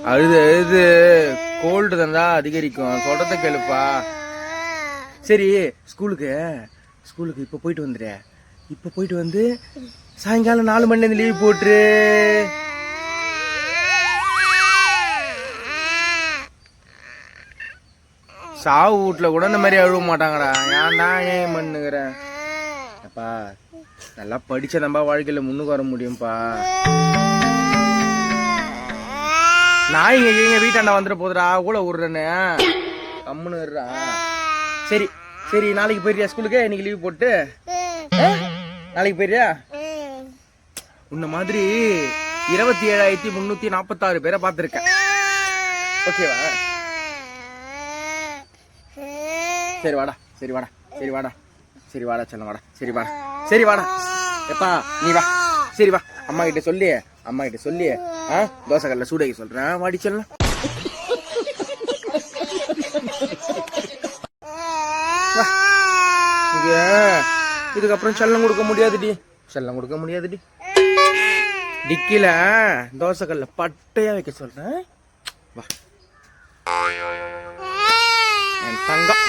அழுது அழுது கோல்டு தந்தா அதிகரிக்கும். சொல்றத கேளுப்பா. சரி ஸ்கூலுக்கு இப்ப போயிட்டு வந்துரு. இப்ப போயிட்டு வந்து சாயங்காலம் 4 மணில இருந்து லீவ் போட்டுரு. சாவு வீட்டுல கூட இந்த மாதிரி அழுவ மாட்டாங்கடா. ஏன்டா ஏன் பண்ணுகிறேன் அப்பா. நல்லா படிச்ச நம்ம வாழ்க்கையில முன்னுக்கு வர முடியும்ப்பா. நான் எங்க வீட்டாண்ட வந்துட போதுடா கூட விடுறேன்னு கம்முன்னுறா. சரி சரி நாளைக்கு போயிரியா ஸ்கூலுக்கு? இன்னைக்கு லீவ் போட்டு நாளைக்கு போயிரியா? உன்ன மாதிரி 27,346 பேரை பார்த்துருக்கேன். ஓகேவா? சரி வாடா சரி வாடா சரி வாடா சரி வாடா செல்லம் வாடா சரி வாடா சரி வாடா எப்பா நீ வா. சரி வா அம்மா கிட்ட சொல்லி தோசை கல்ல சூடாக்கி சொல்றேன். வாடி செல்லம். இதுக்கப்புறம் செல்லம் கொடுக்க முடியாதுடி. டிக்கில தோசை கல்ல பட்டையா வைக்க சொல்றேன். வா என் தங்கம்.